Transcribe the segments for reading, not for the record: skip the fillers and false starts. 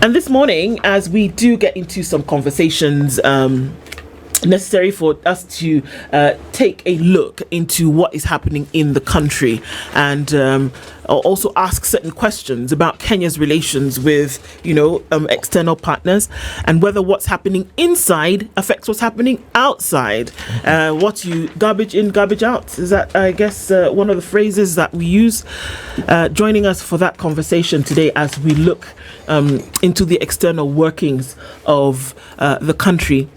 And this morning, as we do get into some conversations necessary for us to take a look into what is happening in the country, and also ask certain questions about Kenya's relations with, external partners, and whether what's happening inside affects what's happening outside. What you garbage in, garbage out. Is that, I guess, one of the phrases that we use? Joining us for that conversation today as we look into the external workings of the country.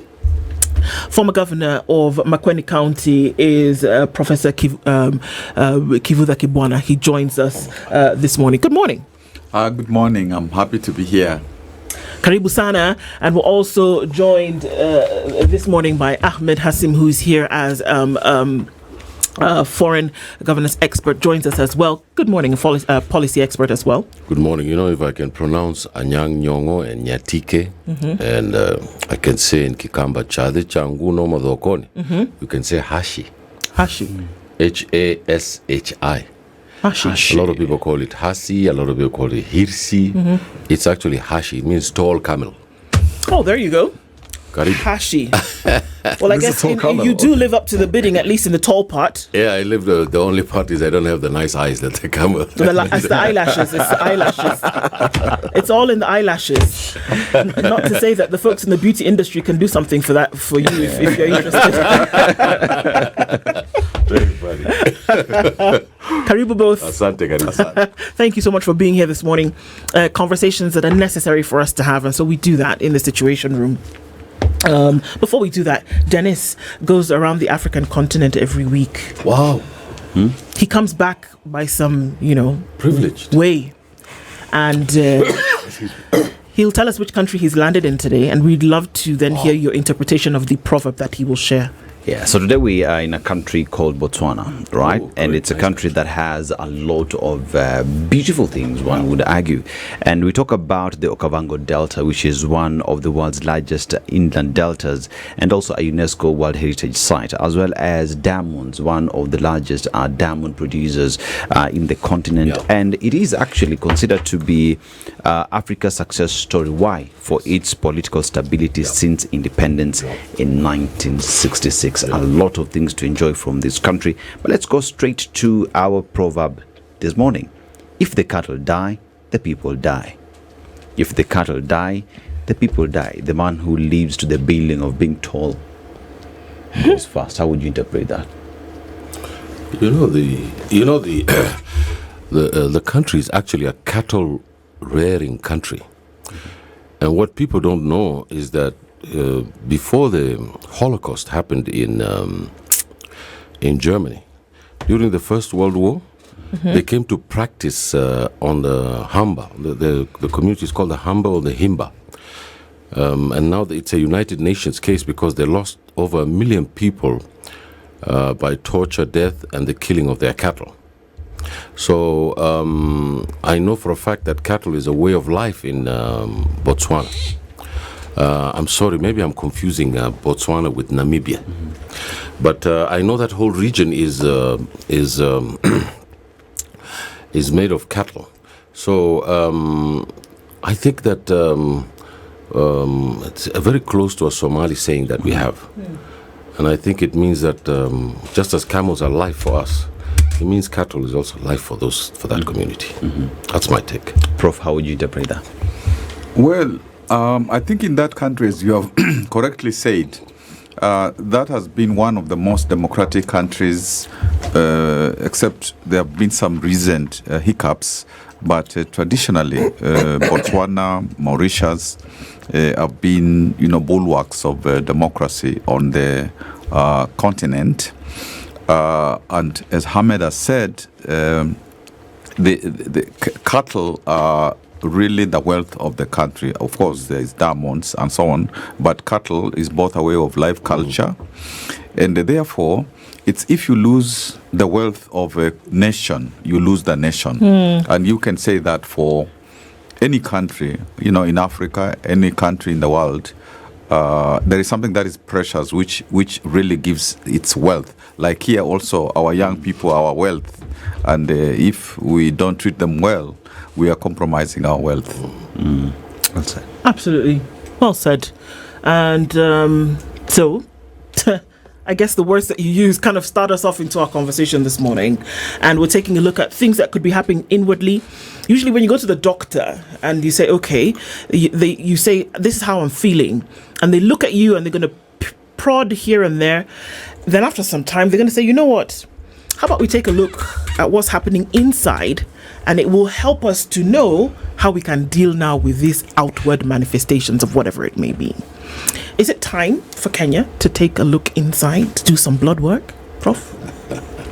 Former governor of Makueni County is Professor Kivutha Kibwana. He joins us this morning. Good morning. Good morning. I'm happy to be here. Karibu sana. And we're also joined this morning by Ahmed Hassim, who's here as foreign governance expert, joins us as well. Good morning, policy expert as well. Good morning. If I can pronounce Anyang Nyongo and Nyatike, and I can say in Kikamba Chade Changuno Madokoni, you can say Hashi. Hashi. Hashi. Hashi. A lot of people call it Hasi, a lot of people call it Hirsi. It's actually Hashi. It means tall camel. Oh, there you go. Karibu. Hashi. Well, I guess you do live up to the bidding, at least in the tall part. Yeah, I live the only part is I don't have the nice eyes that the camel. It's the eyelashes. It's the eyelashes. It's all in the eyelashes. Not to say that the folks in the beauty industry can do something for you if you're interested. Very funny. Karibu both. Asante, Asante. Thank you so much for being here this morning. Conversations that are necessary for us to have, and so we do that in the Situation Room. Before we do that, Dennis goes around the African continent every week. Wow. He comes back by some, privileged way. And he'll tell us which country he's landed in today, and we'd love to then hear your interpretation of the proverb that he will share. Yeah, so today we are in a country called Botswana, right? And it's a country that has a lot of beautiful things, one would argue. And we talk about the Okavango Delta, which is one of the world's largest inland deltas, and also a UNESCO World Heritage Site, as well as diamonds, one of the largest diamond producers in the continent. Yeah. And it is actually considered to be Africa's success story. Why? For its political stability since independence in 1966. A lot of things to enjoy from this country. But let's go straight to our proverb this morning. If the cattle die, the people die. If the cattle die, the people die. The man who lives to the building of being tall goes fast. How would you interpret that? The country is actually a cattle rearing country. And what people don't know is that before the Holocaust happened in Germany, during the First World War, they came to practice on the Hamba. The community is called the Hamba or the Himba. And now it's a United Nations case because they lost over 1 million people by torture, death, and the killing of their cattle. So I know for a fact that cattle is a way of life in Botswana. I'm sorry, maybe I'm confusing Botswana with Namibia, but I know that whole region is made of cattle. So I think that it's very close to a Somali saying that we have, and I think it means that just as camels are life for us, it means cattle is also life for that community. That's my take. Prof, how would you interpret that? Well, I think in that country, as you have correctly said, that has been one of the most democratic countries, except there have been some recent hiccups. But traditionally, Botswana, Mauritius have been, bulwarks of democracy on the continent. And as Ahmed has said, the cattle are really the wealth of the country. Of course, there is diamonds and so on, but cattle is both a way of life culture. And therefore, it's if you lose the wealth of a nation, you lose the nation. And you can say that for any country, in Africa, any country in the world, there is something that is precious, which really gives its wealth. Like here also, our young people, our wealth. And if we don't treat them well, we are compromising our wealth. Well said. Absolutely. Well said. And so, I guess the words that you use kind of start us off into our conversation this morning. And we're taking a look at things that could be happening inwardly. Usually when you go to the doctor and you say, okay, you say, this is how I'm feeling. And they look at you and they're going to prod here and there. Then after some time, they're going to say, you know what? How about we take a look at what's happening inside, and it will help us to know how we can deal now with these outward manifestations of whatever it may be. Is it time for Kenya to take a look inside, to do some blood work, Prof?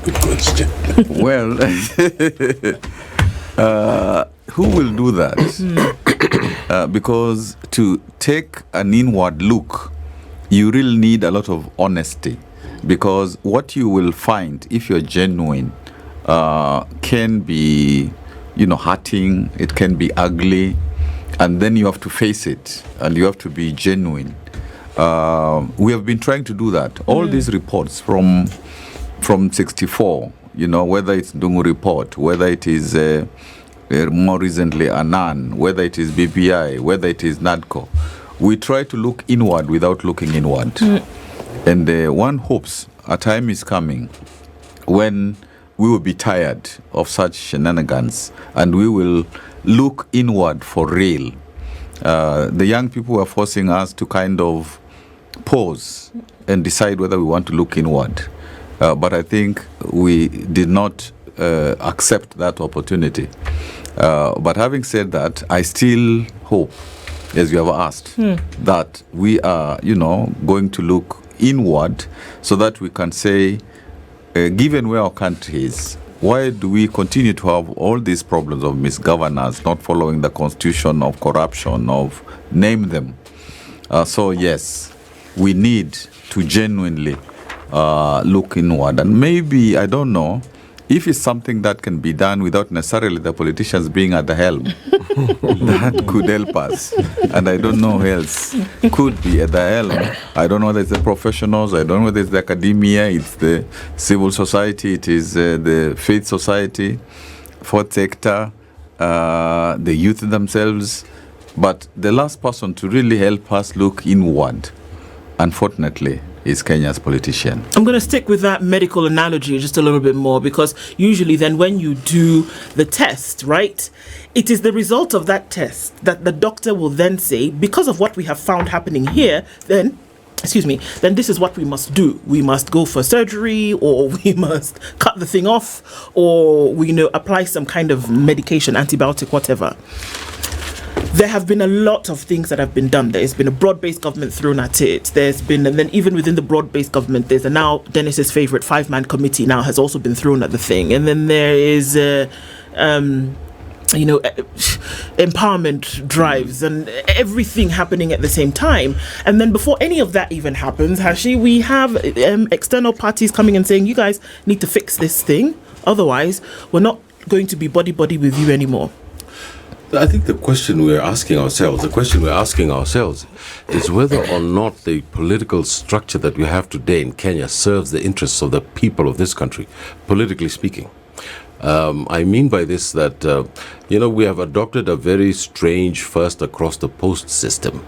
Good question. Well, who will do that? Because to take an inward look, you really need a lot of honesty. Because what you will find, if you're genuine, can be, hurting, it can be ugly, and then you have to face it, and you have to be genuine. We have been trying to do that. All these reports from 64, whether it's Dungu report, whether it is more recently Anan, whether it is BPI, whether it is NADCO, we try to look inward without looking inward. And one hopes a time is coming when we will be tired of such shenanigans and we will look inward for real. The young people are forcing us to kind of pause and decide whether we want to look inward. But I think we did not accept that opportunity. But having said that, I still hope, as you have asked, that we are, going to look inward so that we can say, given where our country is, why do we continue to have all these problems of misgovernance, not following the constitution, of corruption, of name them? So yes, we need to genuinely look inward. And maybe, I don't know, if it's something that can be done without necessarily the politicians being at the helm, that could help us. And I don't know who else could be at the helm. I don't know whether it's the professionals, I don't know whether it's the academia, it's the civil society, it is the faith society, fourth sector, the youth themselves. But the last person to really help us look inward, unfortunately, is Kenya's politician. I'm going to stick with that medical analogy just a little bit more, because usually then when you do the test, right, it is the result of that test that the doctor will then say, because of what we have found happening here, then this is what we must do. We must go for surgery, or we must cut the thing off, or we apply some kind of medication, antibiotic, whatever. There have been a lot of things that have been done. There's been a broad-based government thrown at it. There's been, and then even within the broad-based government, there's a now Dennis's favorite 5-man committee now has also been thrown at the thing. And then there is, empowerment drives and everything happening at the same time. And then before any of that even happens, Hashi, we have external parties coming and saying, you guys need to fix this thing. Otherwise, we're not going to be body-body with you anymore. I think the question we're asking ourselves is whether or not the political structure that we have today in Kenya serves the interests of the people of this country, politically speaking. I mean by this that, we have adopted a very strange first across the post system.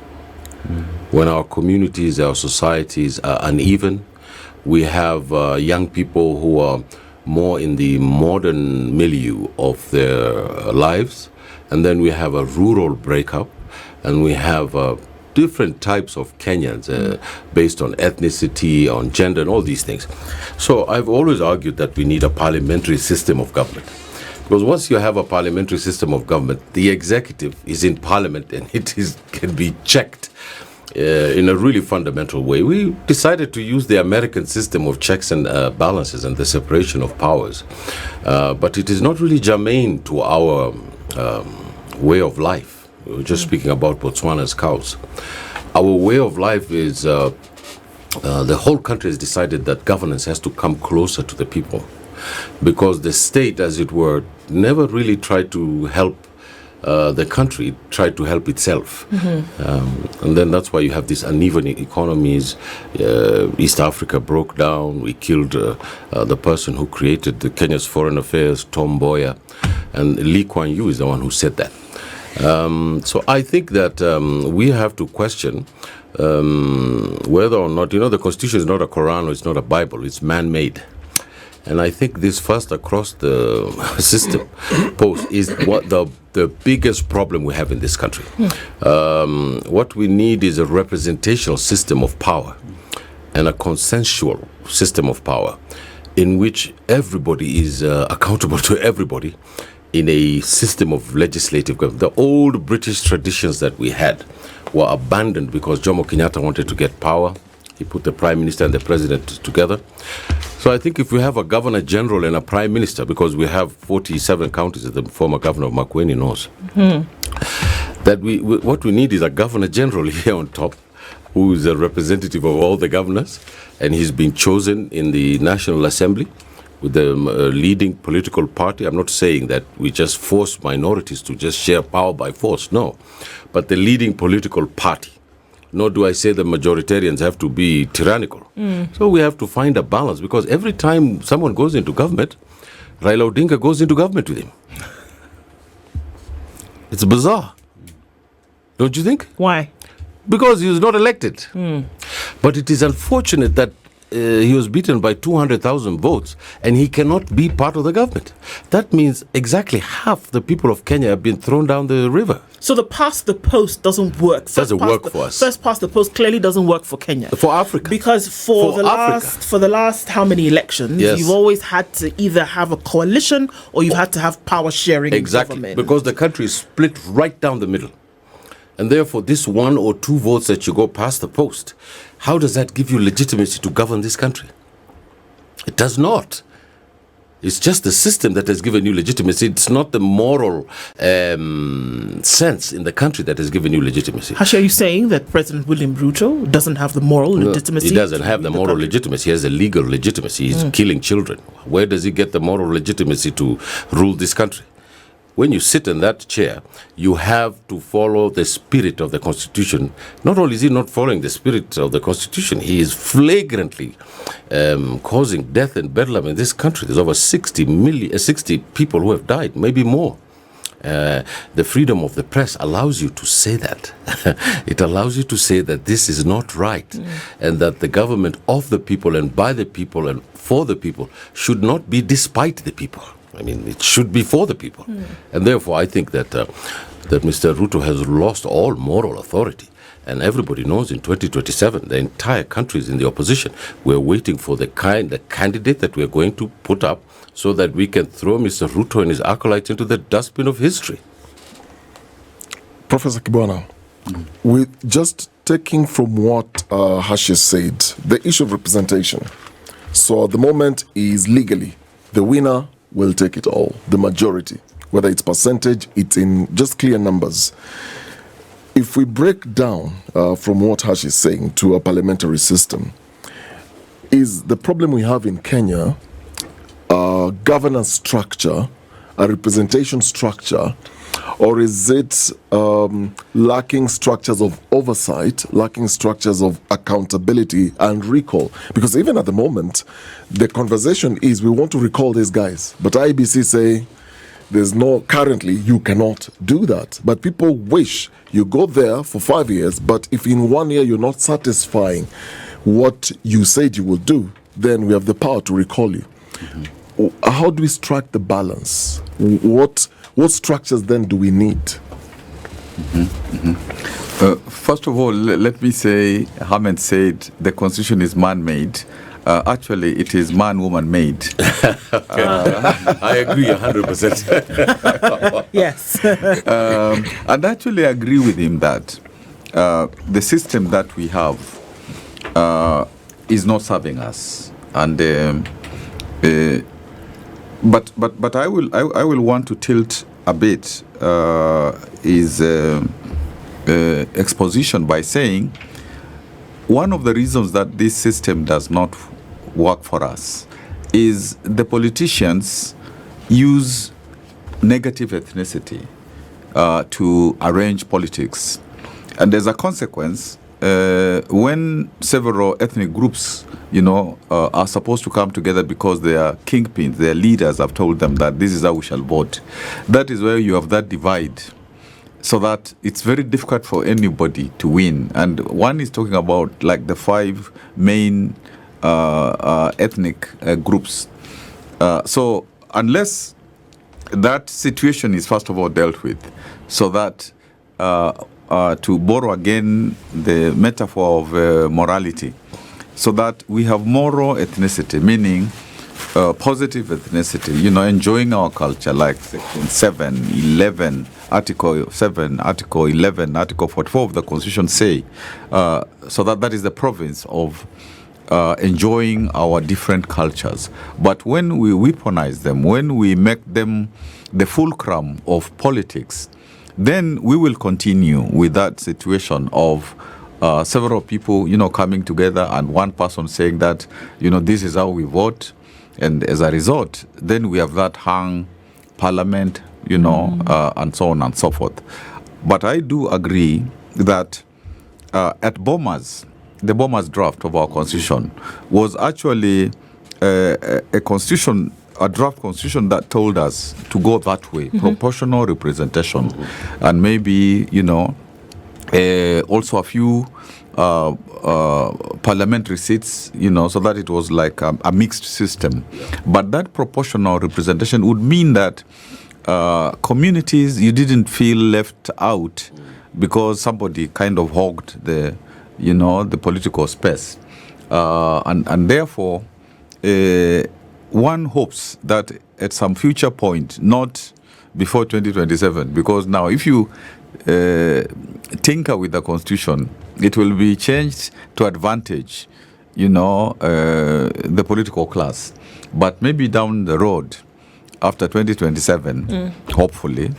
When our communities, our societies are uneven, we have young people who are more in the modern milieu of their lives. And then we have a rural breakup, and we have different types of Kenyans based on ethnicity, on gender, and all these things. So I've always argued that we need a parliamentary system of government. Because once you have a parliamentary system of government, the executive is in parliament and can be checked in a really fundamental way. We decided to use the American system of checks and balances and the separation of powers. But it is not really germane to our way of life. We were just speaking about Botswana's cows. Our way of life is the whole country has decided that governance has to come closer to the people, because the state, as it were, never really tried to help the country, tried to help itself. And then that's why you have these uneven economies. East Africa broke down. We killed the person who created the Kenya's foreign affairs, Tom Mboya, and Lee Kuan Yew is the one who said that. So I think that we have to question whether or not, the Constitution is not a Quran or it's not a Bible, it's man-made. And I think this first across the system post is what the biggest problem we have in this country. What we need is a representational system of power and a consensual system of power in which everybody is accountable to everybody in a system of legislative government. The old British traditions that we had were abandoned because Jomo Kenyatta wanted to get power. He put the Prime Minister and the President together. So I think if we have a Governor General and a Prime Minister, because we have 47 counties, as the former Governor of Makueni knows, that what we need is a Governor General here on top, who is a representative of all the governors, and he's been chosen in the National Assembly with the leading political party. I'm not saying that we just force minorities to just share power by force, no. But the leading political party. Nor do I say the majoritarians have to be tyrannical. So we have to find a balance, because every time someone goes into government, Raila Odinga goes into government with him. It's bizarre. Don't you think? Why? Because he was not elected. But it is unfortunate that he was beaten by 200,000 votes and he cannot be part of the government. That means exactly half the people of Kenya have been thrown down the river. So the pass the post doesn't work. Doesn't work for us. First past the post clearly doesn't work for Kenya. For Africa. Because for the last how many elections, Yes. you've always had to either have a coalition or you've had to have power sharing Exactly. government. Because the country is split right down the middle. And therefore, this 1 or 2 votes that you go past the post, how does that give you legitimacy to govern this country? It does not. It's just the system that has given you legitimacy. It's not the moral sense in the country that has given you legitimacy. Hashi, are you saying that President William Ruto doesn't have the moral legitimacy? He doesn't have the moral legitimacy. He has the legal legitimacy. He's killing children. Where does he get the moral legitimacy to rule this country? When you sit in that chair, you have to follow the spirit of the Constitution. Not only is he not following the spirit of the Constitution, he is flagrantly causing death and bedlam in this country. There's over 60 people who have died, maybe more. The freedom of the press allows you to say that. It allows you to say that this is not right, and that the government of the people and by the people and for the people should not be despite the people. I mean, it should be for the people. And therefore, I think that that Mr. Ruto has lost all moral authority. And everybody knows in 2027, the entire country is in the opposition. We're waiting for the candidate that we're going to put up so that we can throw Mr. Ruto and his acolytes into the dustbin of history. Professor Kibwana, with just taking from what Hashi said, the issue of representation. So at the moment is legally, the winner will take it all, the majority. Whether it's percentage, it's in just clear numbers. If we break down from what Hashi is saying to a parliamentary system, is the problem we have in Kenya a governance structure, a representation structure, or is it lacking structures of oversight, lacking structures of accountability and recall? Because even at the moment, the conversation is we want to recall these guys, but IBC say currently you cannot do that. But people wish you go there for 5 years, but if in 1 year you're not satisfying what you said you will do, then we have the power to recall you. How do we strike the balance? What structures then do we need? First of all, let me say, Ahmed said the constitution is man-made. Actually, it is man-woman made. I agree 100%. Yes. And actually agree with him that the system that we have is not serving us. And but I will want to tilt a bit his exposition by saying one of the reasons that this system does not work for us is the politicians use negative ethnicity to arrange politics. And as a consequence, when several ethnic groups, are supposed to come together because their kingpins, their leaders have told them that this is how we shall vote, that is where you have that divide. so that it's very difficult for anybody to win. And one is talking about like the 5 main ethnic groups. So unless that situation is first of all dealt with, so that to borrow again the metaphor of morality, so that we have moral ethnicity, meaning positive ethnicity, enjoying our culture, like Section 7, 11, Article 7, Article 11, Article 44 of the Constitution say, so that is the province of enjoying our different cultures. But when we weaponize them, when we make them the fulcrum of politics, then we will continue with that situation of several people, coming together and one person saying that, this is how we vote. And as a result, then we have that hung parliament, and so on and so forth. But I do agree that at Boma's, the Boma's draft of our constitution was actually a draft constitution that told us to go that way, proportional representation, and maybe, also a few parliamentary seats, so that it was like a mixed system. But that proportional representation would mean that communities, you didn't feel left out because somebody kind of hogged the political space. And therefore, one hopes that at some future point, not before 2027, because now if you tinker with the constitution, it will be changed to advantage, the political class. But maybe down the road, after 2027, hopefully,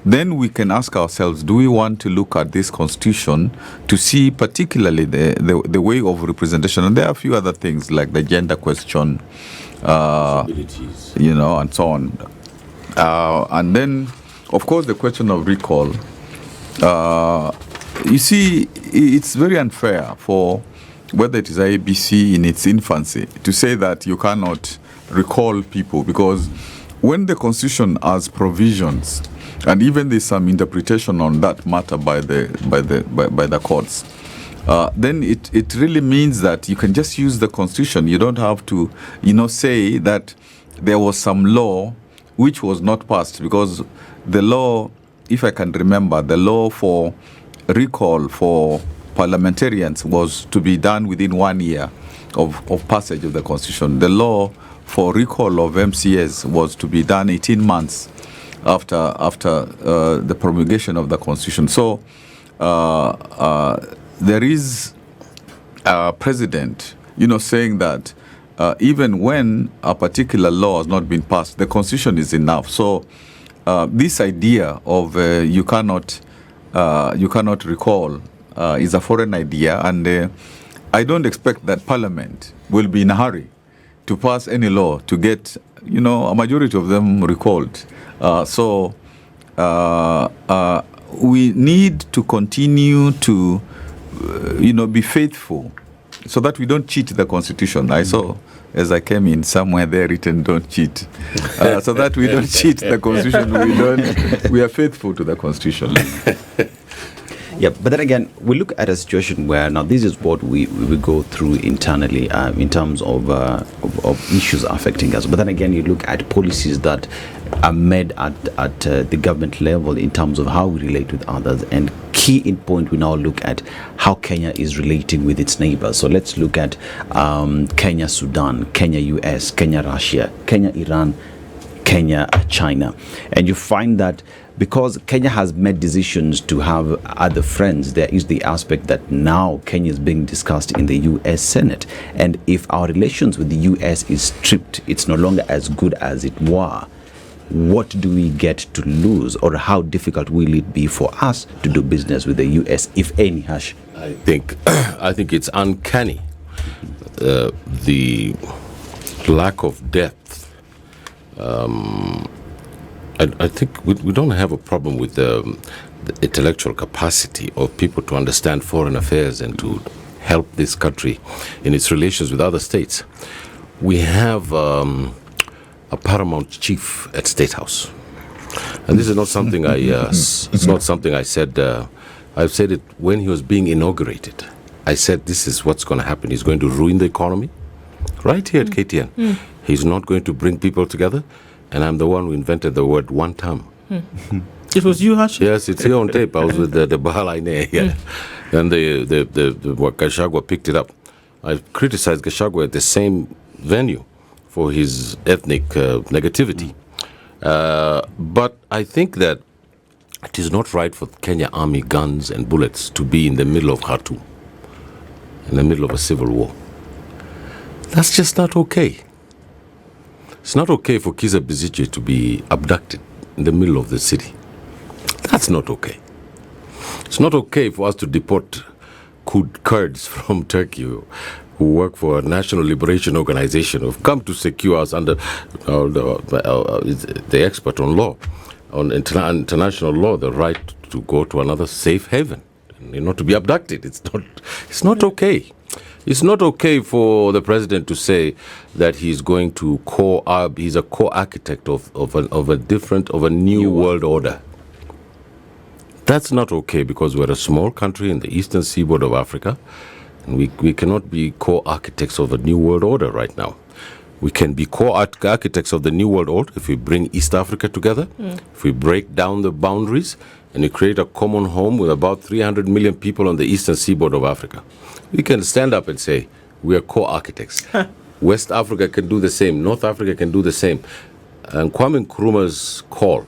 then we can ask ourselves, do we want to look at this constitution to see particularly the way of representation? And there are a few other things like the gender question, and so on. And then, of course, the question of recall. You see, it's very unfair for whether it is ABC in its infancy to say that you cannot recall people, because when the constitution has provisions, and even there's some interpretation on that matter by the courts, then it really means that you can just use the constitution. You don't have to, say that there was some law which was not passed, because the law, if I can remember, the law for recall for parliamentarians was to be done within 1 year of passage of the constitution. The law for recall of MCAs was to be done 18 months after the promulgation of the constitution. So there is a precedent, saying that even when a particular law has not been passed, the constitution is enough. So this idea of you cannot recall is a foreign idea, and I don't expect that Parliament will be in a hurry to pass any law to get a majority of them recalled. So we need to continue to be faithful, so that we don't cheat the Constitution. I saw, as I came in, somewhere there written, don't cheat. So that we don't cheat the Constitution, we are faithful to the Constitution. Yeah, but then again, we look at a situation where now this is what we go through internally in terms of issues affecting us. But then again, you look at policies that are made at the government level in terms of how we relate with others. And key in point, we now look at how Kenya is relating with its neighbors. So let's look at Kenya, Sudan, Kenya, US, Kenya, Russia, Kenya, Iran, Kenya, China. And you find that because Kenya has made decisions to have other friends, there is the aspect that now Kenya is being discussed in the US Senate. And if our relations with the US is stripped, it's no longer as good as it were. What do we get to lose, or how difficult will it be for us to do business with the US, if any, Hash? I think it's uncanny, the lack of depth. I think we don't have a problem with the intellectual capacity of people to understand foreign affairs and to help this country in its relations with other states. We have a paramount chief at State House. And this is not something it's not something I said. I've said it when he was being inaugurated. I said this is what's going to happen. He's going to ruin the economy, right here at KTN. He's not going to bring people together, and I'm the one who invented the word one term. It was you, Hashi? Yes, it's here on tape. I was with the Bahalaine here. And the Gachagua picked it up. I criticized Gachagua at the same venue for his ethnic negativity. But I think that it is not right for Kenya Army guns and bullets to be in the middle of Khartoum, in the middle of a civil war. That's just not okay. It's not okay for Kizza Besigye to be abducted in the middle of the city. That's not okay. It's not okay for us to deport Kurds from Turkey who work for a national liberation organization, who have come to secure us under the expert on law, on international law, the right to go to another safe haven, not to be abducted. It's not okay. It's not okay for the president to say that he's going to he's a co-architect of a new world order. That's not okay, because we're a small country in the eastern seaboard of Africa, and we cannot be co-architects of a new world order right now. We can be co-architects of the new world order if we bring East Africa together, if we break down the boundaries, and we create a common home with about 300 million people on the eastern seaboard of Africa. We can stand up and say, we are co-architects. West Africa can do the same. North Africa can do the same. And Kwame Nkrumah's call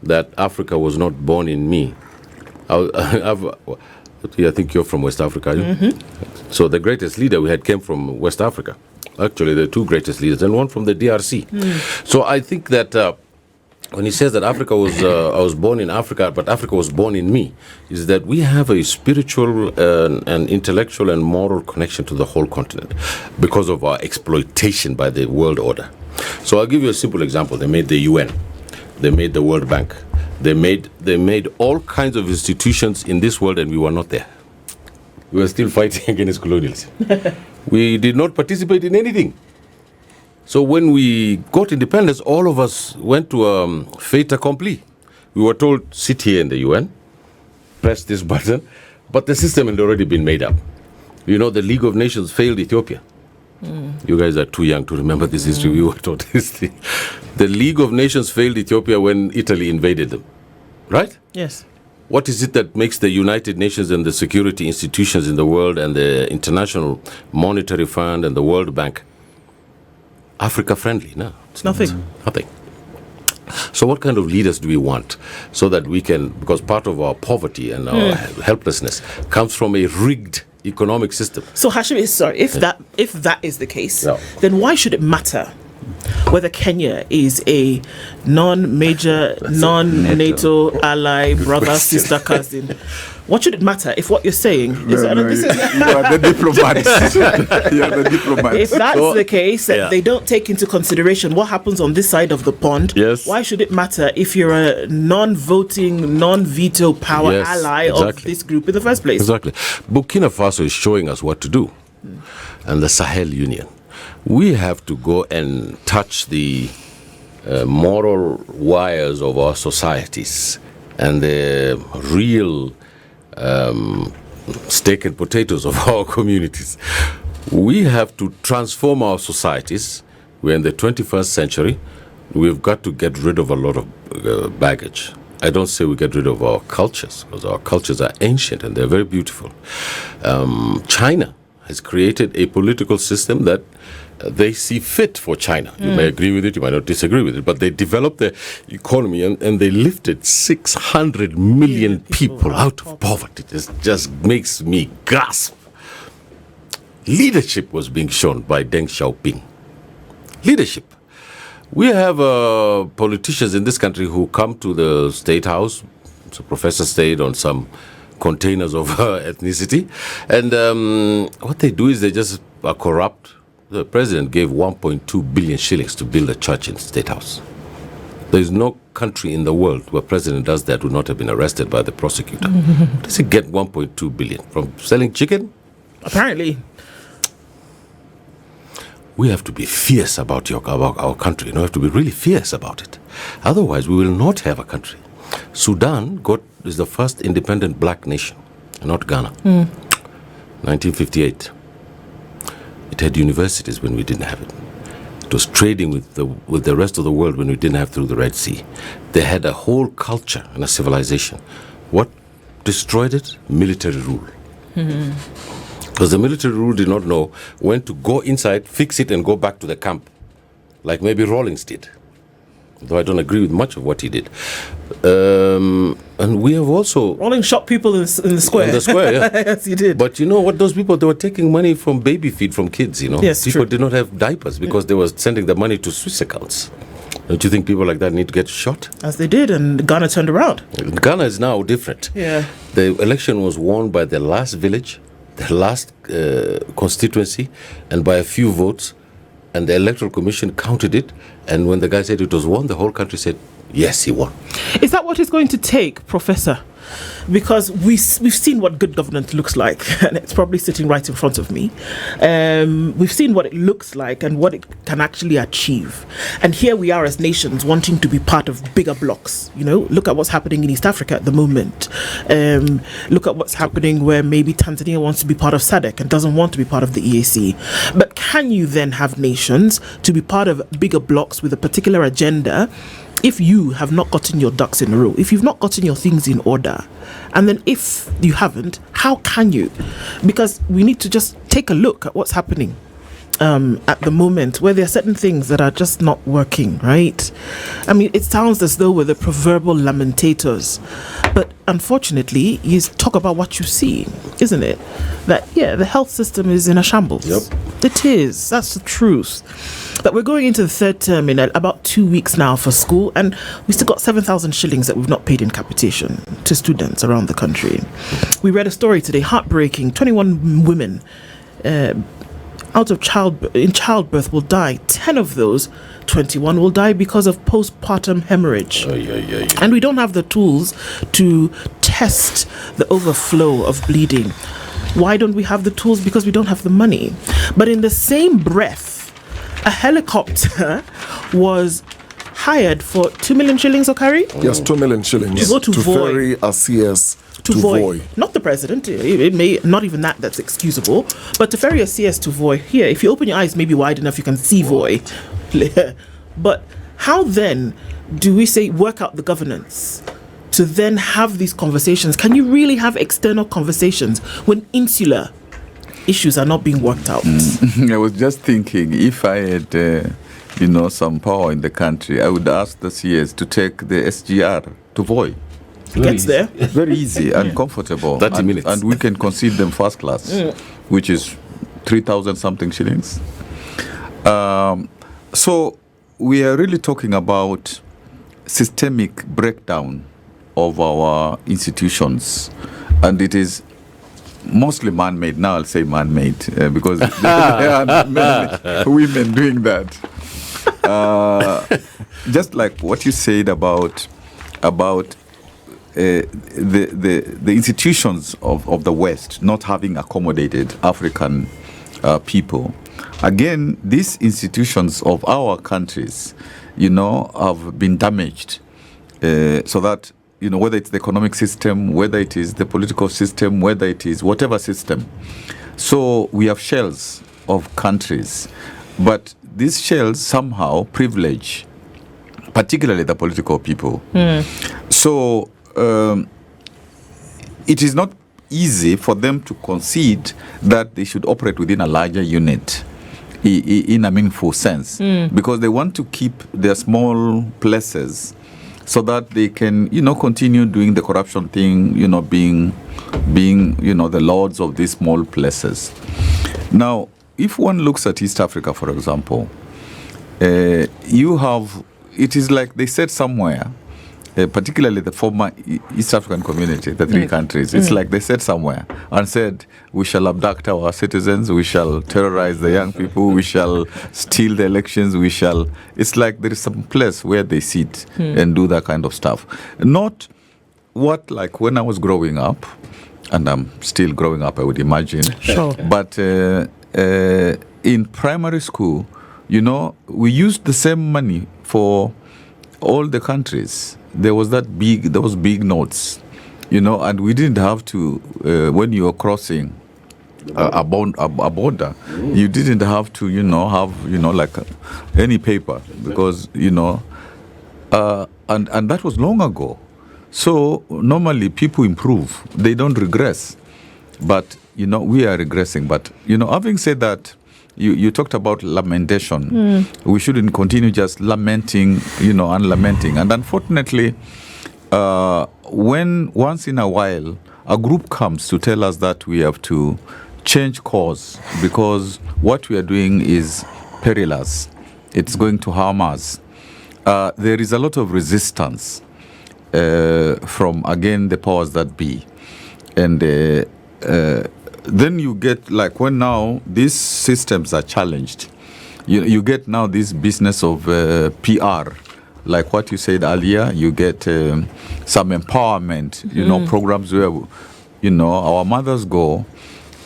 that Africa was not born in me. I think you're from West Africa, are you? Mm-hmm. So the greatest leader we had came from West Africa. Actually, the two greatest leaders, and one from the DRC. So I think that when he says that Africa was, I was born in Africa, but Africa was born in me, is that we have a spiritual and intellectual and moral connection to the whole continent because of our exploitation by the world order. So I'll give you a simple example. They made the UN. They made the World Bank. They made all kinds of institutions in this world, and we were not there. We were still fighting against colonialism. We did not participate in anything. So when we got independence, all of us went to fait accompli. We were told, sit here in the UN, press this button, but the system had already been made up. You know, the League of Nations failed Ethiopia. You guys are too young to remember this history. We were taught history. The League of Nations failed Ethiopia when Italy invaded them, right? Yes. What is it that makes the United Nations and the security institutions in the world and the International Monetary Fund and the World Bank Africa friendly? No, it's nothing. Nothing. So what kind of leaders do we want so that we can, because part of our poverty and our helplessness comes from a rigged economic system. So Hashi, sorry, if that is the case, then why should it matter whether Kenya is a non-major, non-NATO ally, brother, sister, cousin? What should it matter if what you're saying is... you are the diplomat. You are the diplomat. If that's the case, they don't take into consideration what happens on this side of the pond. Yes. Why should it matter if you're a non-voting, non-veto power ally of this group in the first place? Exactly. Burkina Faso is showing us what to do. And the Sahel Union. We have to go and touch the moral wires of our societies and the real steak and potatoes of our communities. We have to transform our societies. We're in the 21st century. We've got to get rid of a lot of baggage. I don't say we get rid of our cultures, because our cultures are ancient and they're very beautiful. China has created a political system that they see fit for China. You may agree with it, you might not disagree with it, but they developed the economy and they lifted 600 million people out of poverty. It just makes me gasp. Leadership was being shown by Deng Xiaoping. Leadership. We have politicians in this country who come to the State House. So Professor stayed on some containers of ethnicity. And what they do is they just are corrupt. The president gave 1.2 billion shillings to build a church in the State House. There is no country in the world where president does that would not have been arrested by the prosecutor. Does he get 1.2 billion? From selling chicken? Apparently. We have to be fierce about our country. We have to be really fierce about it. Otherwise, we will not have a country. Sudan is the first independent black nation, not Ghana. 1958. It had universities when we didn't have it. It was trading with the rest of the world when we didn't have through the Red Sea. They had a whole culture and a civilization. What destroyed it? Military rule. Because the military rule did not know when to go inside, fix it, and go back to the camp, like maybe Rawlings did. Though I don't agree with much of what he did. And we have also... Rawlings shot people in the square. In the square, yeah. Yes, he did. But you know what? Those people, they were taking money from baby feed from kids, you know. Yes, people true. did not have diapers because they were sending the money to Swiss accounts. Don't you think people like that need to get shot? As they did, and Ghana turned around. Ghana is now different. Yeah. The election was won by the last village, the last constituency, and by a few votes. And the Electoral Commission counted it. And when the guy said it was won, the whole country said, yes, he won. Is that what it's going to take, Professor? Because we've seen what good governance looks like, and it's probably sitting right in front of me. We've seen what it looks like and what it can actually achieve. And here we are as nations wanting to be part of bigger blocks. You know, look at what's happening in East Africa at the moment. Look at what's happening where maybe Tanzania wants to be part of SADC and doesn't want to be part of the EAC. But can you then have nations to be part of bigger blocks with a particular agenda if you have not gotten your ducks in a row, if you've not gotten your things in order? And then if you haven't, how can you? Because we need to just take a look at what's happening at the moment, where there are certain things that are just not working, right? I mean, it sounds as though we're the proverbial lamentators, but unfortunately, you talk about what you see, isn't it? That, yeah, the health system is in a shambles. Yep. It is. That's the truth. But we're going into the third term in about 2 weeks now for school, and we still got 7,000 shillings that we've not paid in capitation to students around the country. We read a story today, heartbreaking. 21 women in childbirth will die. 10 of those 21 will die because of postpartum hemorrhage. And we don't have the tools to test the overflow of bleeding. Why don't we have the tools? Because we don't have the money. But in the same breath, a helicopter was hired for 2 million shillings, Okari? Yes, 2 million shillings To go to Voi. ferry a CS To Voi. Not the president. It may not even that's excusable. But to ferry a CS to Voi. Here, if you open your eyes maybe wide enough, you can see Voi. But how then do we say work out the governance to then have these conversations? Can you really have external conversations when insular issues are not being worked out? I was just thinking, if I had, some power in the country, I would ask the CS to take the SGR to Voi. Gets there. Very easy and comfortable. 30 minutes. And we can concede them first class, which is 3,000 something shillings. So we are really talking about systemic breakdown of our institutions, and it is mostly man-made. Now I'll say man-made because there are many women doing that. Just like what you said about the institutions of the West not having accommodated African people. Again, these institutions of our countries, have been damaged, so that, whether it's the economic system, whether it is the political system, whether it is whatever system. So we have shells of countries, but these shells somehow privilege, particularly the political people. So it is not easy for them to concede that they should operate within a larger unit in a meaningful sense, because they want to keep their small places so that they can, continue doing the corruption thing, being the lords of these small places. Now, if one looks at East Africa, for example, it is like they said somewhere, particularly the former East African community, the three countries, it's like they said somewhere and said, we shall abduct our citizens, we shall terrorize the young people, we shall steal the elections, it's like there is some place where they sit and do that kind of stuff. Not what, like when I was growing up, and I'm still growing up, I would imagine. Sure. But in primary school, we used the same money for all the countries, there was those big notes, and we didn't have to, when you were crossing a border, you didn't have to, like any paper, because, and that was long ago. So normally people improve, they don't regress. But, we are regressing. But, having said that, you talked about lamentation. We shouldn't continue just lamenting, and lamenting. And unfortunately, when once in a while a group comes to tell us that we have to change course because what we are doing is perilous, it's going to harm us, there is a lot of resistance from, again, the powers that be. And then you get, like, when now these systems are challenged, you get now this business of PR, like what you said earlier. You get some empowerment, programs where, our mothers go,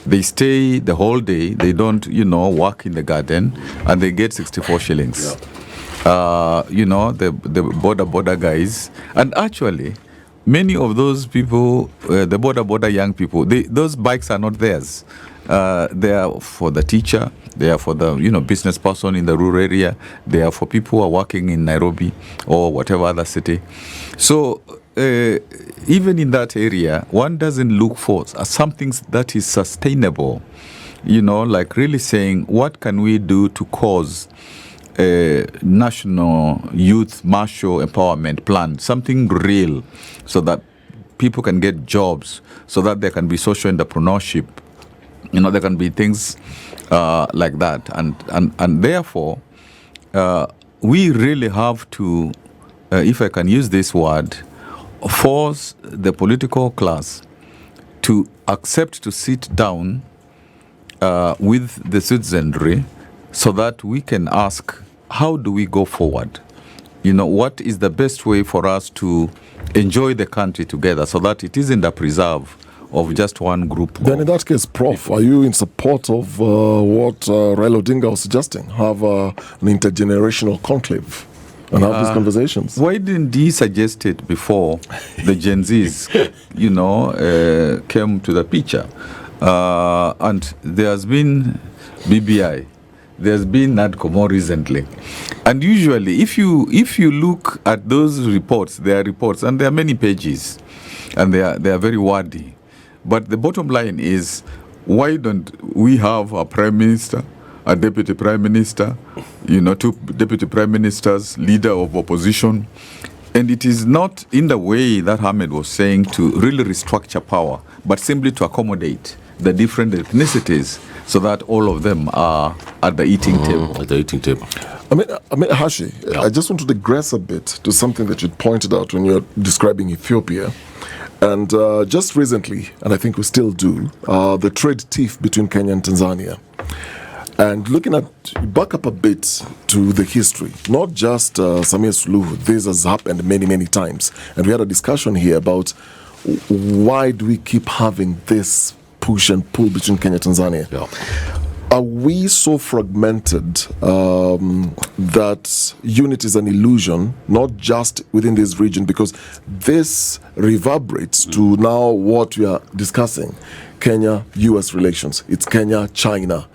they stay the whole day, they don't, work in the garden, and they get 64 shillings. The border guys. And actually, many of those people, the border young people, those bikes are not theirs. They are for the teacher, they are for the business person in the rural area, they are for people who are working in Nairobi or whatever other city. So even in that area, one doesn't look for something that is sustainable, like really saying, what can we do to cause a national youth martial empowerment plan, something real, so that people can get jobs, so that there can be social entrepreneurship, there can be things like that, and therefore we really have to, if I can use this word, force the political class to accept to sit down with the citizenry, so that we can ask, how do we go forward? What is the best way for us to enjoy the country together, so that it isn't a preserve of just one group? Then in that case, Prof, are you in support of what Raila Odinga was suggesting? Have an intergenerational conclave and have these conversations? Why didn't he suggest it before the Gen Zs, came to the picture? And there's been BBI. There's been NADCO more recently. And usually, if you look at those reports, they are reports, and there are many pages, and they are very wordy. But the bottom line is, why don't we have a prime minister, a deputy prime minister, two deputy prime ministers, leader of opposition? And it is not in the way that Ahmed was saying to really restructure power, but simply to accommodate the different ethnicities, so that all of them are at the eating table. At the eating table. I mean, Hashi, I just want to digress a bit to something that you pointed out when you're describing Ethiopia. And just recently, and I think we still do, the trade tiff between Kenya and Tanzania. And looking at, back up a bit to the history, not just Samia Suluhu, this has happened many, many times. And we had a discussion here about why do we keep having this push and pull between Kenya and Tanzania? Yeah. Are we so fragmented that unity is an illusion, not just within this region? Because this reverberates to now what we are discussing, Kenya-US relations. It's Kenya-China.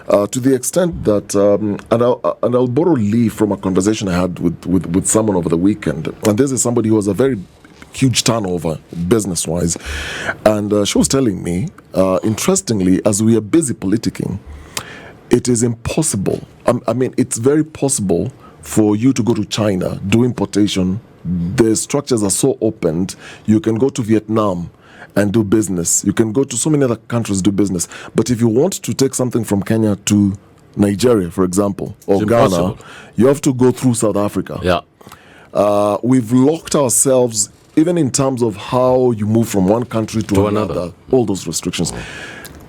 To the extent that, and I'll borrow Lee from a conversation I had with someone over the weekend. And this is somebody who has a very huge turnover business-wise. And she was telling me, interestingly, as we are busy politicking, it is impossible. I mean, it's very possible for you to go to China, do importation. The structures are so opened. You can go to Vietnam and do business. You can go to so many other countries, do business. But if you want to take something from Kenya to Nigeria, for example, or Ghana, you have to go through South Africa. Yeah. We've locked ourselves, even in terms of how you move from one country to another, all those restrictions.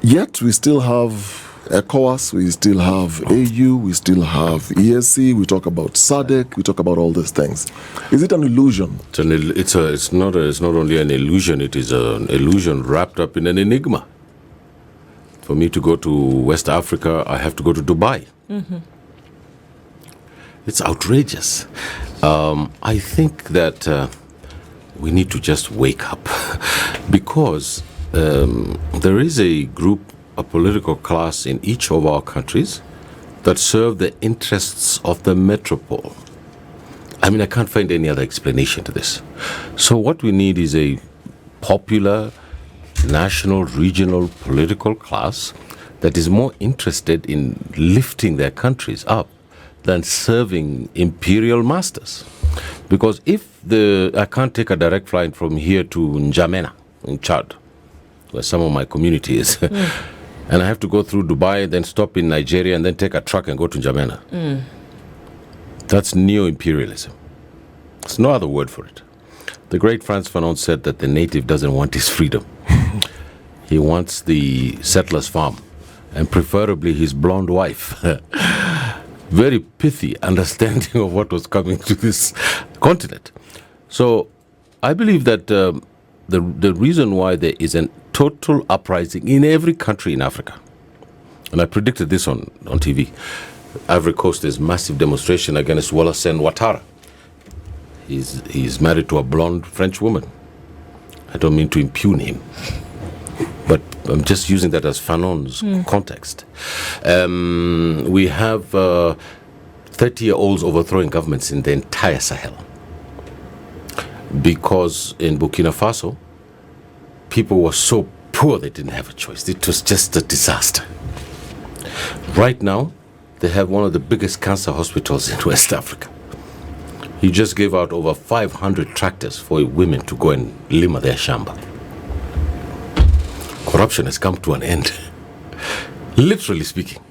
Yet we still have ECOWAS, we still have AU, we still have ESC, we talk about SADC, we talk about all these things. Is it an illusion? It's not only an illusion, it is an illusion wrapped up in an enigma. For me to go to West Africa, I have to go to Dubai. Mm-hmm. It's outrageous. I think that we need to just wake up because there is a group, a political class in each of our countries that serve the interests of the metropole. I mean, I can't find any other explanation to this. So what we need is a popular, national, regional political class that is more interested in lifting their countries up than serving imperial masters. Because I can't take a direct flight from here to N'Djamena in Chad, where some of my community is, and I have to go through Dubai, then stop in Nigeria, and then take a truck and go to N'Djamena. That's neo-imperialism. There's no other word for it. The great Frantz Fanon said that the native doesn't want his freedom. He wants the settler's farm, and preferably his blonde wife. Very pithy understanding of what was coming to this continent. So I believe that the reason why there is a total uprising in every country in Africa, and I predicted this on TV, Ivory Coast, there's massive demonstration against Wolasen Ouattara. He's married to a blonde French woman. I don't mean to impugn him, but I'm just using that as Fanon's context. We have 30-year-olds overthrowing governments in the entire Sahel. Because in Burkina Faso, people were so poor they didn't have a choice. It was just a disaster. Right now, they have one of the biggest cancer hospitals in West Africa. He just gave out over 500 tractors for women to go and lima their shamba. Corruption has come to an end, literally speaking.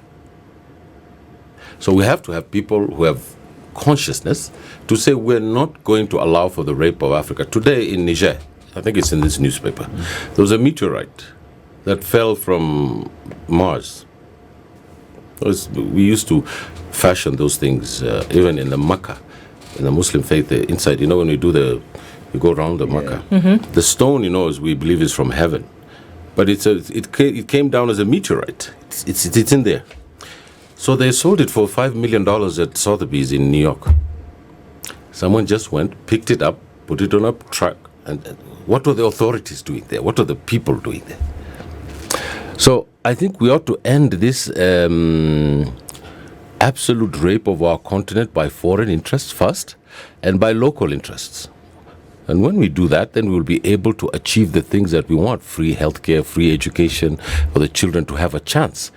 So we have to have people who have consciousness to say we're not going to allow for the rape of Africa. Today in Niger, I think it's in this newspaper, there was a meteorite that fell from Mars. We used to fashion those things even in the Makkah, in the Muslim faith, inside, when you go around the Makkah. The stone, as we believe, is from heaven. But it came down as a meteorite. It's in there. So they sold it for $5 million at Sotheby's in New York. Someone just went, picked it up, put it on a truck. And what were the authorities doing there? What are the people doing there? So I think we ought to end this absolute rape of our continent by foreign interests first and by local interests. And when we do that, then we will be able to achieve the things that we want: free healthcare, free education for the children to have a chance.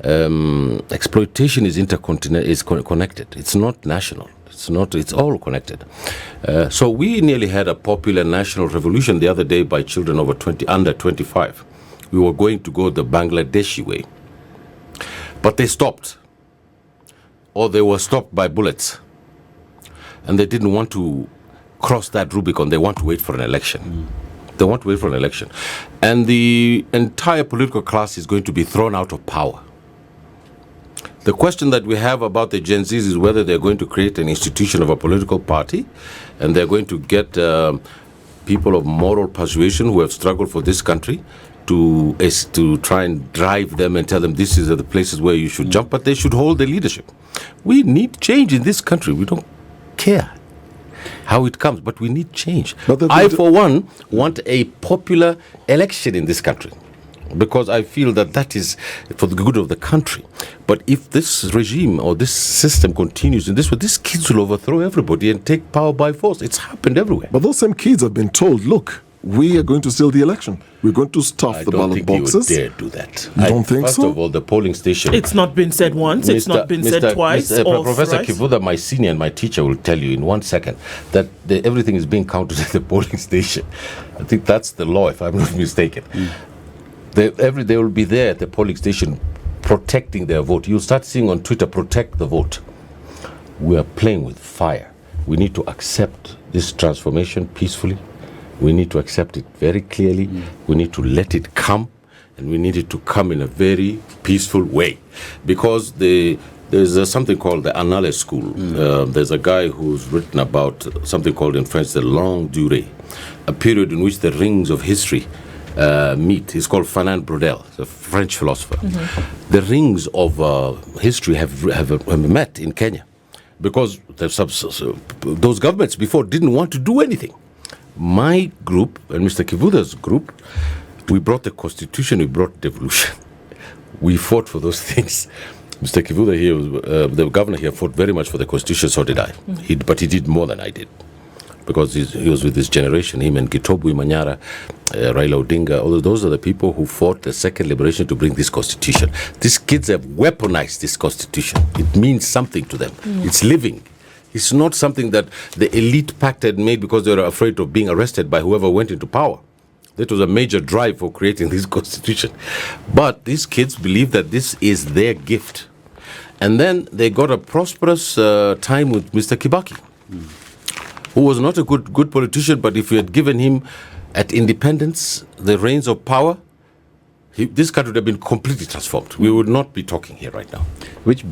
Exploitation is connected. It's not national. It's all connected. So we nearly had a popular national revolution the other day by children under 25. We were going to go the Bangladeshi way. But they stopped. Or they were stopped by bullets. And they didn't want to cross that Rubicon. They want to wait for an election. They want to wait for an election. And the entire political class is going to be thrown out of power. The question that we have about the Gen Zs is whether they're going to create an institution of a political party, and they're going to get people of moral persuasion who have struggled for this country to try and drive them and tell them this is the places where you should jump, but they should hold the leadership. We need change in this country. We don't care how it comes, but we need change. I, for one, want a popular election in this country, because I feel that is for the good of the country. But if this regime or this system continues in this way, these kids will overthrow everybody and take power by force. It's happened everywhere. But those same kids have been told, look, we are going to steal the election. We're going to stuff the ballot boxes. I don't think you would dare do that. You don't think so? First of all, the polling station... It's not been said once. It's not been said twice or Professor thrice. Kivutha, my senior and my teacher, will tell you in 1 second that everything is being counted at the polling station. I think that's the law, if I'm not mistaken. They will be there at the polling station protecting their vote. You'll start seeing on Twitter, protect the vote. We are playing with fire. We need to accept this transformation peacefully. We need to accept it very clearly. We need to let it come, and we need it to come in a very peaceful way. Because there's something called the Annales School. There's a guy who's written about something called in French the longue durée, a period in which the rings of history meet. He's called Fernand Braudel, a French philosopher. The rings of history have met in Kenya. because those governments before didn't want to do anything. My group and Mr. Kivutha's group, we brought the constitution, we brought devolution. We fought for those things. Mr. Kivutha here, the governor here, fought very much for the constitution, so did I. But he did more than I did. Because he was with this generation, him and Gitobwe Manyara, Raila Odinga, although those are the people who fought the second liberation to bring this constitution. These kids have weaponized this constitution. It means something to them. It's living. It's not something that the elite pact had made because they were afraid of being arrested by whoever went into power. That was a major drive for creating this constitution. But these kids believe that this is their gift. And then they got a prosperous time with Mr. Kibaki, who was not a good politician, but if you had given him at independence the reins of power, this country would have been completely transformed. We would not be talking here right now. Which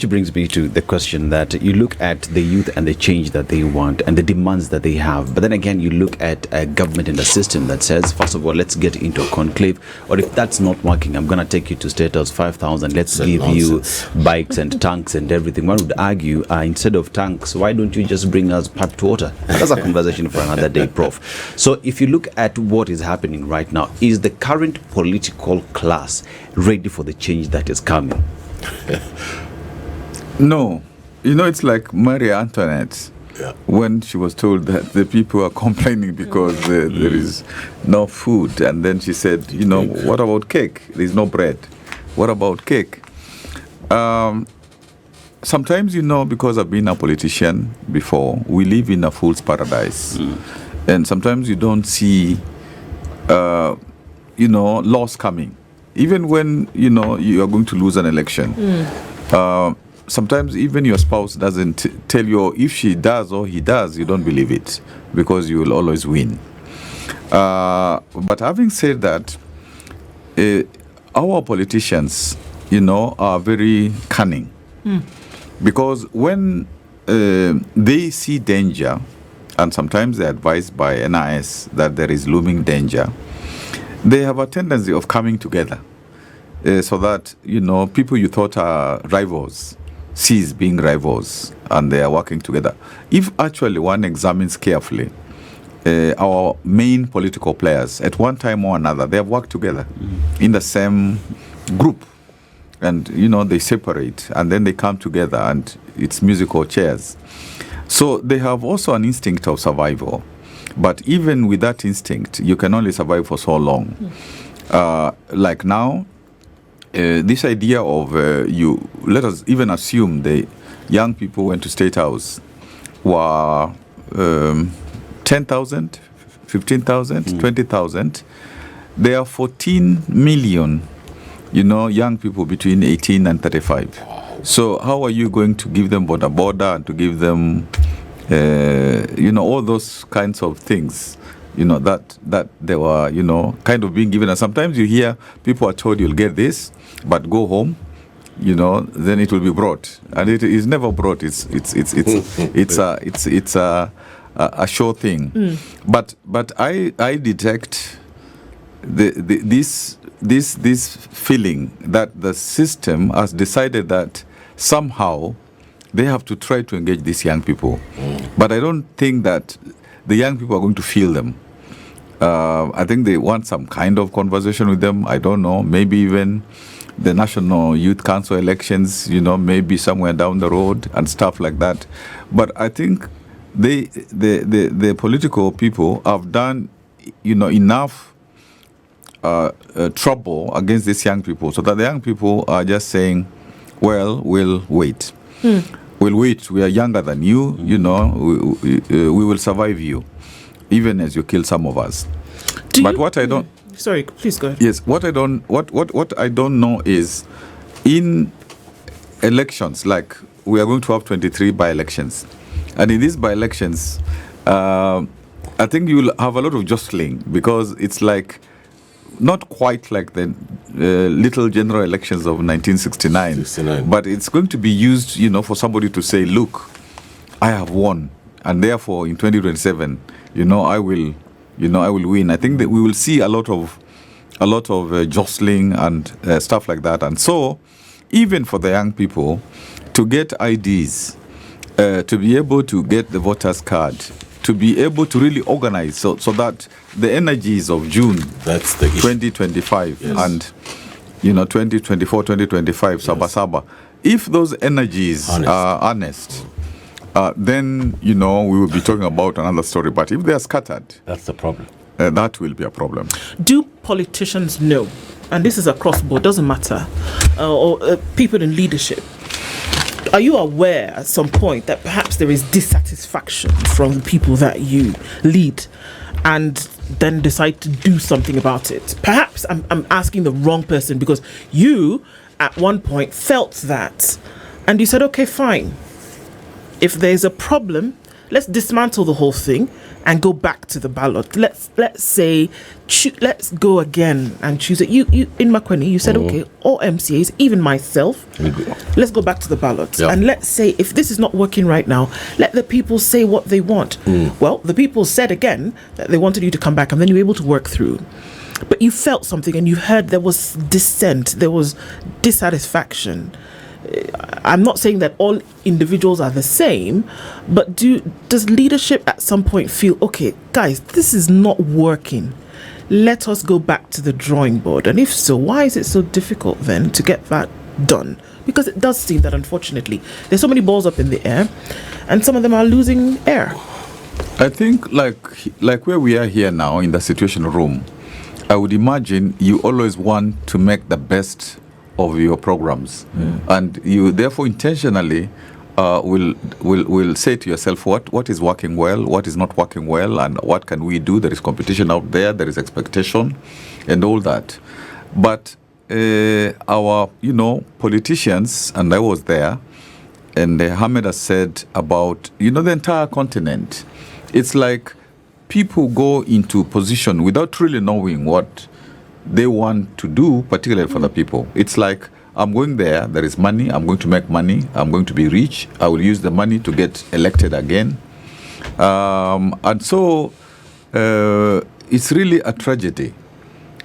brings me to the question that you look at the youth and the change that they want and the demands that they have. But then again, you look at a government and a system that says, first of all, let's get into a conclave. Or if that's not working, I'm going to take you to State House 5,000. Let's give nonsense. You bikes and tanks and everything. One would argue, instead of tanks, why don't you just bring us piped water? That's a conversation for another day, Prof. So if you look at what is happening right now, is the current political class ready for the change that is coming? No. It's like Marie Antoinette. Yeah. When she was told that the people are complaining because there is no food, and then she said, what about cake? There's no bread. What about cake? Sometimes, because I've been a politician before, we live in a fool's paradise. And sometimes you don't see, loss coming. Even when, you are going to lose an election. Sometimes even your spouse doesn't tell you, if she does or he does, you don't believe it, because you will always win. But having said that, our politicians, are very cunning. Because when they see danger, and sometimes they're advised by NIS that there is looming danger, they have a tendency of coming together so that, people you thought are rivals cease being rivals, and they are working together. If actually one examines carefully, our main political players, at one time or another, they have worked together in the same group. And, they separate, and then they come together, and it's musical chairs. So they have also an instinct of survival. But even with that instinct, you can only survive for so long. Like now, this idea of let us even assume the young people went to State House were 10,000, 15,000, 20,000. There are 14 million, young people between 18 and 35. So how are you going to give them border and to give them, all those kinds of things, that they were, kind of being given. And sometimes you hear people are told you'll get this, but go home, then it will be brought, and it is never brought. It's a sure thing. But I detect this feeling that the system has decided that somehow they have to try to engage these young people. But I don't think that the young people are going to feel them. I think they want some kind of conversation with them. I don't know. Maybe even the National Youth Council elections, maybe somewhere down the road and stuff like that. But I think the political people have done, enough trouble against these young people, so that the young people are just saying, well, we'll wait. We'll wait. We are younger than you, we will survive you, even as you kill some of us. What I don't... Sorry, please go ahead. Yes, what I don't know is, in elections, like we are going to have 23 by-elections, and in these by-elections, I think you will have a lot of jostling, because it's like not quite like the little general elections of 1969, but it's going to be used, for somebody to say, look, I have won, and therefore in 2027, I will win. I think that we will see a lot of jostling and stuff like that. And so, even for the young people to get IDs to be able to get the voters card, to be able to really organize so that the energies of June That's the issue. 2025 and 2024, 2025, Saba, if those energies are honest, then we will be talking about another story. But if they are scattered, That's the problem. that will be a problem. Do politicians know, and this is across board, doesn't matter, or people in leadership, are you aware at some point that perhaps there is dissatisfaction from the people that you lead and then decide to do something about it? Perhaps I'm asking the wrong person, because you at one point felt that and you said, okay, fine, if there's a problem, let's dismantle the whole thing and go back to the ballot. Let's say let's go again and choose it. You in Makueni, you said, okay, all MCAs, even myself, let's go back to the ballot. Yeah. And let's say if this is not working right now, let the people say what they want. Well, the people said again that they wanted you to come back, and then you were able to work through. But you felt something and you heard there was dissent, there was dissatisfaction. I'm not saying that all individuals are the same, but does leadership at some point feel, okay, guys, this is not working, let us go back to the drawing board? And if so, why is it so difficult then to get that done? Because it does seem that, unfortunately, there's so many balls up in the air and some of them are losing air. I think like where we are here now in the Situation Room, I would imagine you always want to make the best of your programs, and you therefore intentionally will say to yourself what is working well, what is not working well, and what can we do. There is competition out there, there is expectation and all that. But our politicians, and I was there, and Ahmed has said about the entire continent, it's like people go into position without really knowing what they want to do, particularly for the people. It's like, I'm going there is money, I'm going to make money, I'm going to be rich, I will use the money to get elected again. And so it's really a tragedy.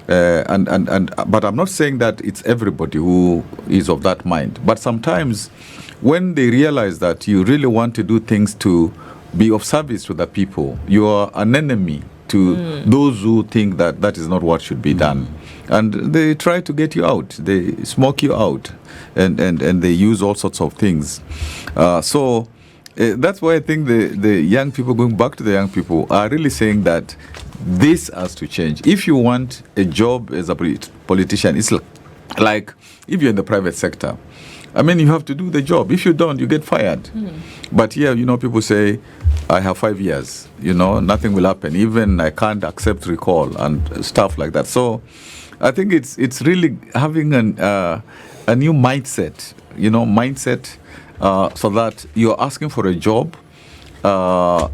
But I'm not saying that it's everybody who is of that mind. But sometimes when they realize that you really want to do things to be of service to the people, you are an enemy to those who think that is not what should be done. And they try to get you out, they smoke you out, and they use all sorts of things. So that's why I think the young people, going back to the young people, are really saying that this has to change. If you want a job as a politician, it's like if you're in the private sector, I mean, you have to do the job. If you don't, you get fired. But here, people say, I have 5 years, nothing will happen. Even I can't accept recall and stuff like that. So I think it's really having a new mindset, so that you're asking for a job.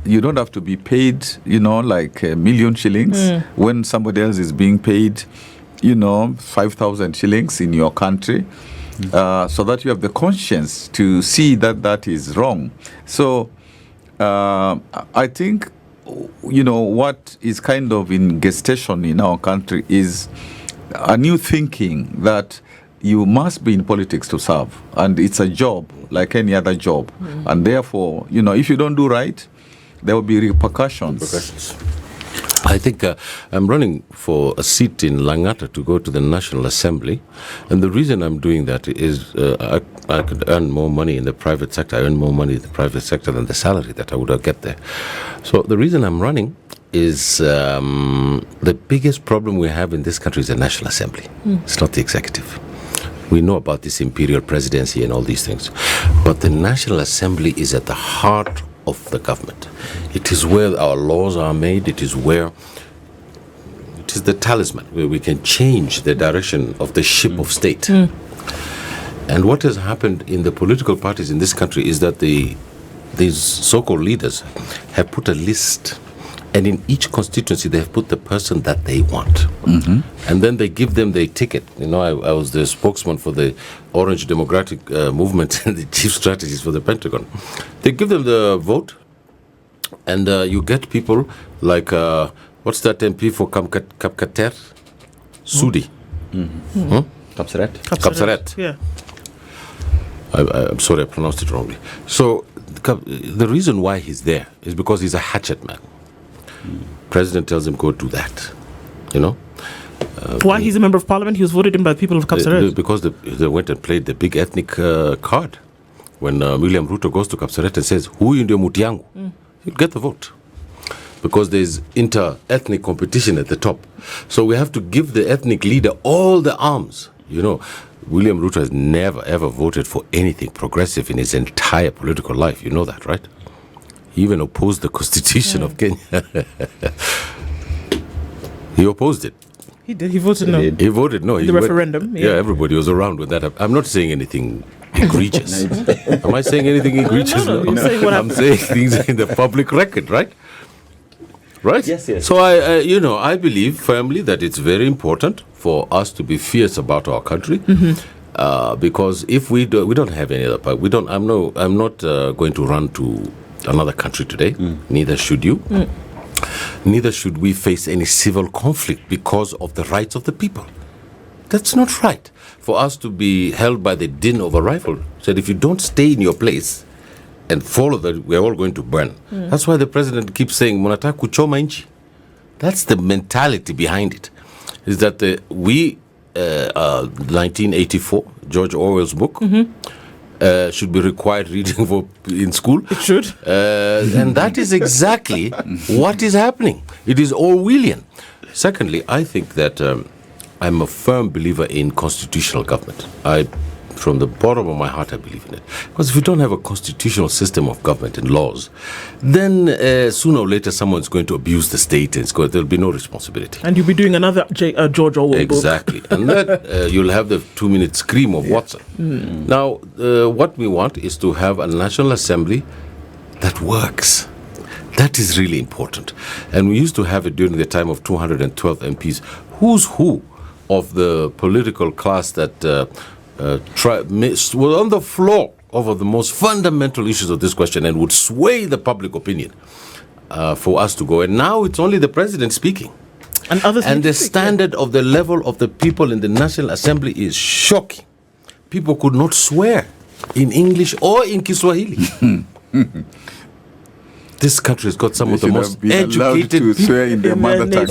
You don't have to be paid, like 1 million shillings when somebody else is being paid, 5,000 shillings in your country. So that you have the conscience to see that is wrong. So I think, what is kind of in gestation in our country is a new thinking that you must be in politics to serve, and it's a job like any other job. And therefore, if you don't do right, there will be repercussions. I think I'm running for a seat in Langata to go to the National Assembly, and the reason I'm doing that is I could earn more money in the private sector. I earn more money in the private sector than the salary that I would get there. So the reason I'm running is the biggest problem we have in this country is the National Assembly. It's not the executive. We know about this imperial presidency and all these things, but the National Assembly is at the heart of the government. It is where our laws are made. It is the talisman where we can change the direction of the ship of state. And what has happened in the political parties in this country is that these so-called leaders have put a list, and in each constituency they have put the person that they want. And then they give them their ticket. I was the spokesman for the Orange Democratic Movement and the chief strategist for the Pentagon. They give them the vote, and you get people like, what's that MP for Kapkater? Sudi. Kapsaret. Yeah. I'm sorry, I pronounced it wrongly. So the reason why he's there is because he's a hatchet man. President tells him, go do that. You know? Why he's a member of parliament? He was voted in by the people of Kapsaret. Because they went and played the big ethnic card. When William Ruto goes to Kapsaret and says, "Huyu ndio muti yangu," he'll get the vote. Because there's inter-ethnic competition at the top. So we have to give the ethnic leader all the arms. You know, William Ruto has never ever voted for anything progressive in his entire political life. You know that, right? He even opposed the constitution of Kenya. He opposed it. He did. He voted no. He voted no. The referendum. Yeah, everybody was around when that happened. I'm not saying anything egregious. Am I saying anything egregious? No. You're saying what I'm saying things in the public record, right? Right? Yes. So I believe firmly that it's very important for us to be fierce about our country, because if we don't have any other power. I'm not going to run to another country today. Neither should you. Neither should we face any civil conflict because of the rights of the people. That's not right. For us to be held by the din of a rifle, said if you don't stay in your place and follow that, we're all going to burn. That's why the president keeps saying, "Munataka kuchoma nchi." That's the mentality behind it. Is that 1984, George Orwell's book, should be required reading in school. It should. And that is exactly what is happening. It is Orwellian. Secondly, I think that I'm a firm believer in constitutional government. From the bottom of my heart, I believe in it. Because if you don't have a constitutional system of government and laws, then sooner or later someone's going to abuse the state and there'll be no responsibility. And you'll be doing another George Orwell book. Exactly. And that you'll have the 2-minute scream of Watson. Now, what we want is to have a National Assembly that works. That is really important. And we used to have it during the time of 212 MPs. Who's who of the political class that were on the floor over the most fundamental issues of this question and would sway the public opinion for us to go. And now it's only the president speaking. And others. And the standard of the level of the people in the National Assembly is shocking. People could not swear in English or in Kiswahili. This country has got some of the most educated to swear in their mother tongue.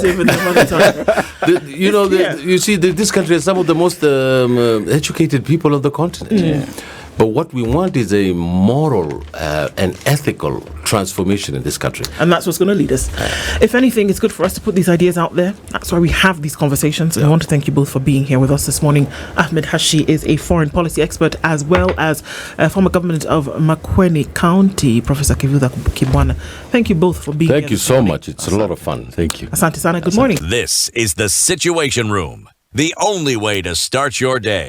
You see, this country has some of the most educated people on the continent. But what we want is a moral and ethical transformation in this country. And that's what's going to lead us. If anything, it's good for us to put these ideas out there. That's why we have these conversations. And I want to thank you both for being here with us this morning. Ahmed Hashi is a foreign policy expert as well as former governor of Makueni County, Professor Kivutha Kibwana. Thank you both for being here. Thank you so much. It's a lot of fun. Thank you. Asante sana. Good morning. This is the Situation Room, the only way to start your day.